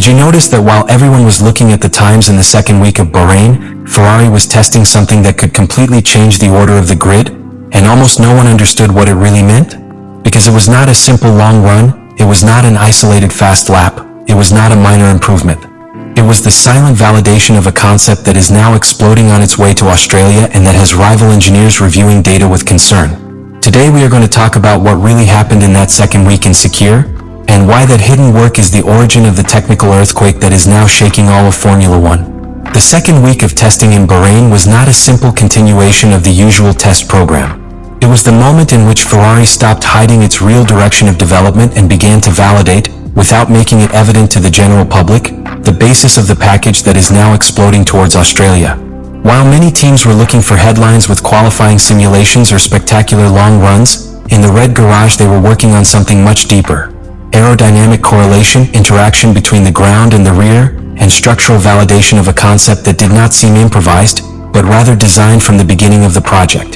Did you notice that while everyone was looking at the times in the second week of Bahrain, Ferrari was testing something that could completely change the order of the grid, and almost no one understood what it really meant? Because it was not a simple long run, it was not an isolated fast lap, it was not a minor improvement. It was the silent validation of a concept that is now exploding on its way to Australia and that has rival engineers reviewing data with concern. Today we are going to talk about what really happened in that second week in Sakir, and why that hidden work is the origin of the technical earthquake that is now shaking all of Formula One. The second week of testing in Bahrain was not a simple continuation of the usual test program. It was the moment in which Ferrari stopped hiding its real direction of development and began to validate, without making it evident to the general public, the basis of the package that is now exploding towards Australia. While many teams were looking for headlines with qualifying simulations or spectacular long runs, in the red garage they were working on something much deeper. Aerodynamic correlation, interaction between the ground and the rear, and structural validation of a concept that did not seem improvised, but rather designed from the beginning of the project.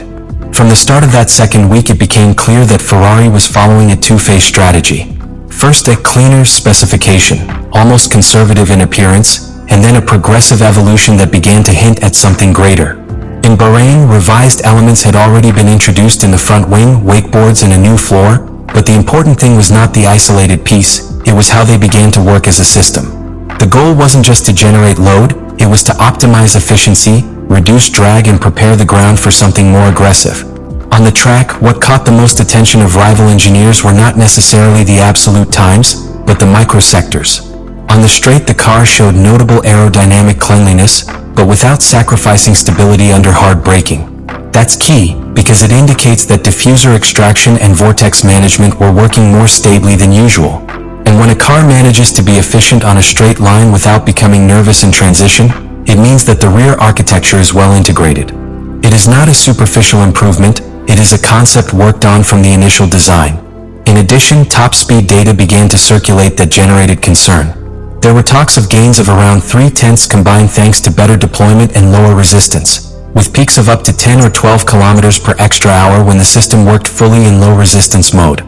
From the start of that second week it became clear that Ferrari was following a two-phase strategy. First, a cleaner specification, almost conservative in appearance, and then a progressive evolution that began to hint at something greater. In Bahrain, revised elements had already been introduced in the front wing, wakeboards, and a new floor, but the important thing was not the isolated piece, it was how they began to work as a system. The goal wasn't just to generate load, it was to optimize efficiency, reduce drag, and prepare the ground for something more aggressive. On the track, what caught the most attention of rival engineers were not necessarily the absolute times, but the microsectors. On the straight, the car showed notable aerodynamic cleanliness, but without sacrificing stability under hard braking. That's key, because it indicates that diffuser extraction and vortex management were working more stably than usual. And when a car manages to be efficient on a straight line without becoming nervous in transition, it means that the rear architecture is well integrated. It is not a superficial improvement, it is a concept worked on from the initial design. In addition, top speed data began to circulate that generated concern. There were talks of gains of around 0.3 combined thanks to better deployment and lower resistance, with peaks of up to 10 or 12 kilometers per extra hour when the system worked fully in low resistance mode.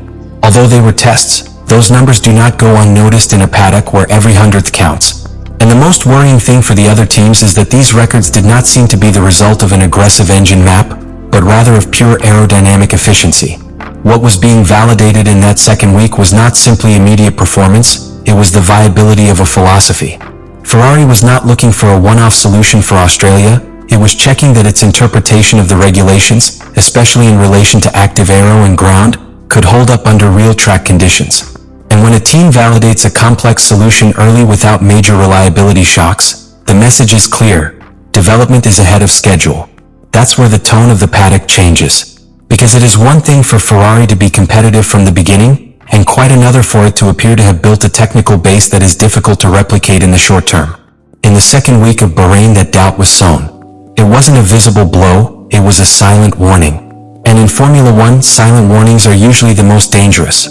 Although they were tests, those numbers do not go unnoticed in a paddock where every hundredth counts. And the most worrying thing for the other teams is that these records did not seem to be the result of an aggressive engine map, but rather of pure aerodynamic efficiency. What was being validated in that second week was not simply immediate performance, it was the viability of a philosophy. Ferrari was not looking for a one-off solution for Australia, it was checking that its interpretation of the regulations, especially in relation to active aero and ground, could hold up under real track conditions. And when a team validates a complex solution early without major reliability shocks, the message is clear: development is ahead of schedule. That's where the tone of the paddock changes. Because it is one thing for Ferrari to be competitive from the beginning, and quite another for it to appear to have built a technical base that is difficult to replicate in the short term. In the second week of Bahrain, that doubt was sown. It wasn't a visible blow, it was a silent warning. And in Formula One, silent warnings are usually the most dangerous.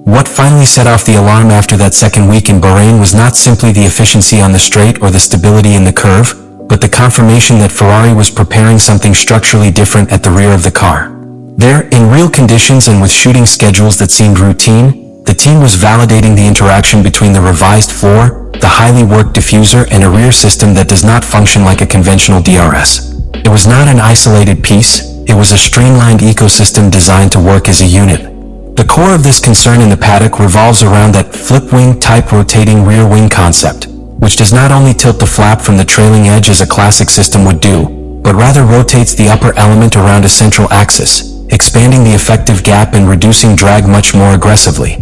What finally set off the alarm after that second week in Bahrain was not simply the efficiency on the straight or the stability in the curve, but the confirmation that Ferrari was preparing something structurally different at the rear of the car. There, in real conditions and with shooting schedules that seemed routine, the team was validating the interaction between the revised floor, the highly worked diffuser, and a rear system that does not function like a conventional DRS. It was not an isolated piece, it was a streamlined ecosystem designed to work as a unit. The core of this concern in the paddock revolves around that flip-wing type rotating rear wing concept, which does not only tilt the flap from the trailing edge as a classic system would do, but rather rotates the upper element around a central axis, expanding the effective gap and reducing drag much more aggressively.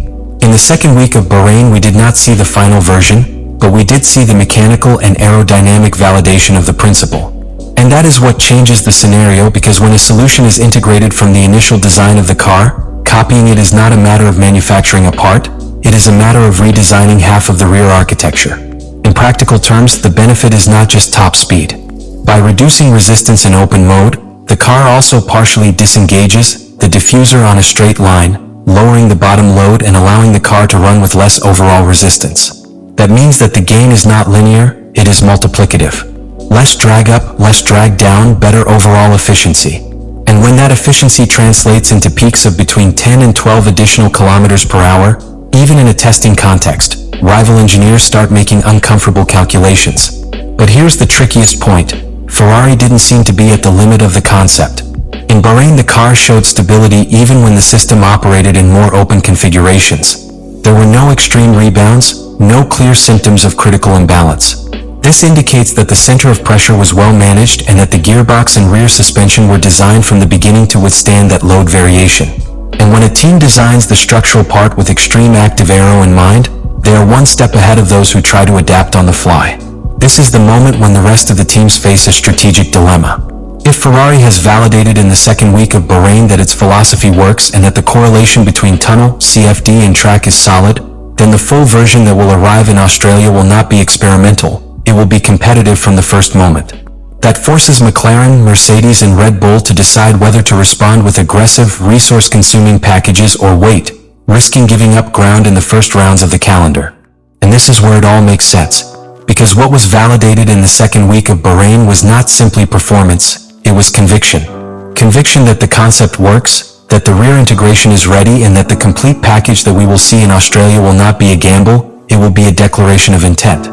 In the second week of Bahrain we did not see the final version, but we did see the mechanical and aerodynamic validation of the principle. And that is what changes the scenario, because when a solution is integrated from the initial design of the car, copying it is not a matter of manufacturing a part, it is a matter of redesigning half of the rear architecture. In practical terms, the benefit is not just top speed. By reducing resistance in open mode, the car also partially disengages the diffuser on a straight line, lowering the bottom load and allowing the car to run with less overall resistance. That means that the gain is not linear, it is multiplicative. Less drag up, less drag down, better overall efficiency. And when that efficiency translates into peaks of between 10 and 12 additional kilometers per hour, Even in a testing context, rival engineers start making uncomfortable calculations. But here's the trickiest point. Ferrari didn't seem to be at the limit of the concept. In Bahrain, the car showed stability even when the system operated in more open configurations. There were no extreme rebounds, no clear symptoms of critical imbalance. This indicates that the center of pressure was well managed and that the gearbox and rear suspension were designed from the beginning to withstand that load variation. And when a team designs the structural part with extreme active aero in mind, they are one step ahead of those who try to adapt on the fly. This is the moment when the rest of the teams face a strategic dilemma. If Ferrari has validated in the second week of Bahrain that its philosophy works and that the correlation between tunnel, CFD and track is solid, then the full version that will arrive in Australia will not be experimental, it will be competitive from the first moment. That forces McLaren, Mercedes and Red Bull to decide whether to respond with aggressive, resource-consuming packages or wait, risking giving up ground in the first rounds of the calendar. And this is where it all makes sense. Because what was validated in the second week of Bahrain was not simply performance, it was conviction. Conviction that the concept works, that the rear integration is ready, and that the complete package that we will see in Australia will not be a gamble, it will be a declaration of intent.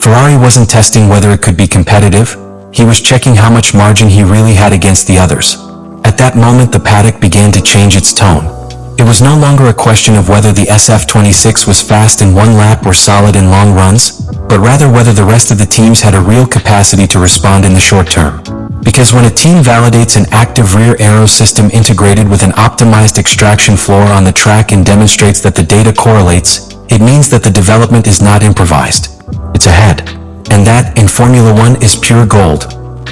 Ferrari wasn't testing whether it could be competitive, he was checking how much margin he really had against the others. At that moment, the paddock began to change its tone. It was no longer a question of whether the SF26 was fast in one lap or solid in long runs, but rather whether the rest of the teams had a real capacity to respond in the short term. Because when a team validates an active rear aero system integrated with an optimized extraction floor on the track and demonstrates that the data correlates, it means that the development is not improvised. It's ahead. And that, in Formula One, is pure gold.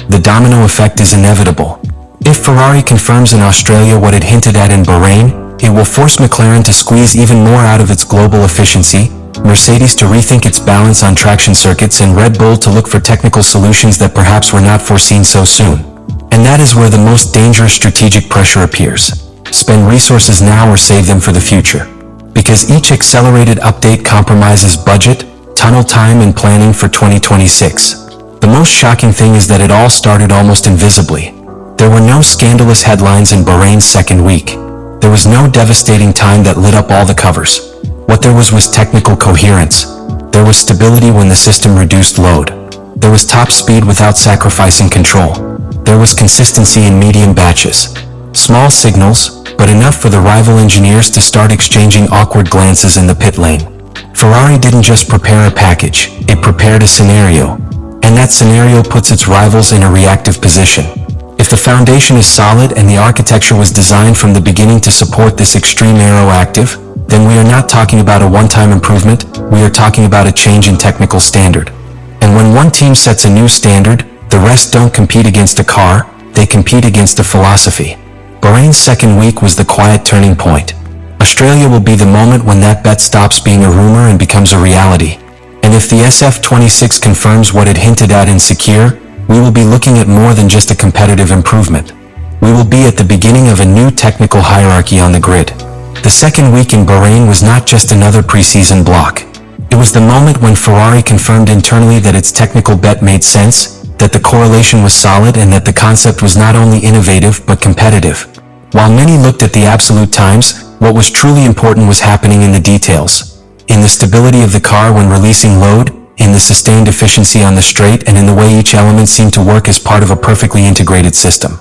The domino effect is inevitable. If Ferrari confirms in Australia what it hinted at in Bahrain, it will force McLaren to squeeze even more out of its global efficiency, Mercedes to rethink its balance on traction circuits, and Red Bull to look for technical solutions that perhaps were not foreseen so soon. And that is where the most dangerous strategic pressure appears. Spend resources now or save them for the future. Because each accelerated update compromises budget, tunnel time and planning for 2026. The most shocking thing is that it all started almost invisibly. There were no scandalous headlines in Bahrain's second week. There was no devastating time that lit up all the covers. What there was technical coherence. There was stability when the system reduced load. There was top speed without sacrificing control. There was consistency in medium batches. Small signals, but enough for the rival engineers to start exchanging awkward glances in the pit lane. Ferrari didn't just prepare a package, it prepared a scenario. And that scenario puts its rivals in a reactive position. If the foundation is solid and the architecture was designed from the beginning to support this extreme aero active, then we are not talking about a one-time improvement, we are talking about a change in technical standard. And when one team sets a new standard, the rest don't compete against a car, they compete against a philosophy. Bahrain's second week was the quiet turning point. Australia will be the moment when that bet stops being a rumor and becomes a reality. And if the SF26 confirms what it hinted at in Sakir, we will be looking at more than just a competitive improvement. We will be at the beginning of a new technical hierarchy on the grid. The second week in Bahrain was not just another preseason block. It was the moment when Ferrari confirmed internally that its technical bet made sense, that the correlation was solid, and that the concept was not only innovative but competitive. While many looked at the absolute times, what was truly important was happening in the details. In the stability of the car when releasing load, in the sustained efficiency on the straight, and in the way each element seemed to work as part of a perfectly integrated system.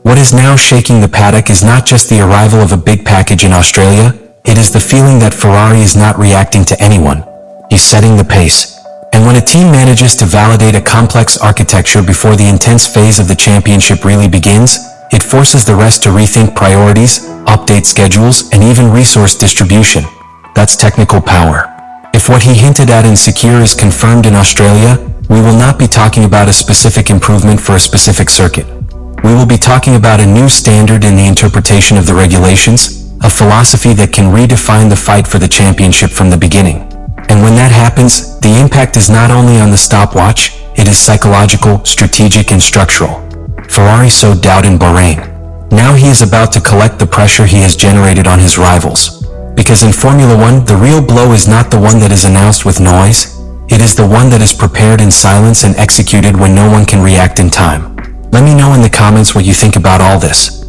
What is now shaking the paddock is not just the arrival of a big package in Australia, it is the feeling that Ferrari is not reacting to anyone. He's setting the pace. And when a team manages to validate a complex architecture before the intense phase of the championship really begins, it forces the rest to rethink priorities, update schedules, and even resource distribution. That's technical power. If what he hinted at in Sakir is confirmed in Australia, we will not be talking about a specific improvement for a specific circuit. We will be talking about a new standard in the interpretation of the regulations, a philosophy that can redefine the fight for the championship from the beginning. And when that happens, the impact is not only on the stopwatch, it is psychological, strategic, and structural. Ferrari sowed doubt in Bahrain. Now he is about to collect the pressure he has generated on his rivals. Because in Formula One, the real blow is not the one that is announced with noise, it is the one that is prepared in silence and executed when no one can react in time. Let me know in the comments what you think about all this.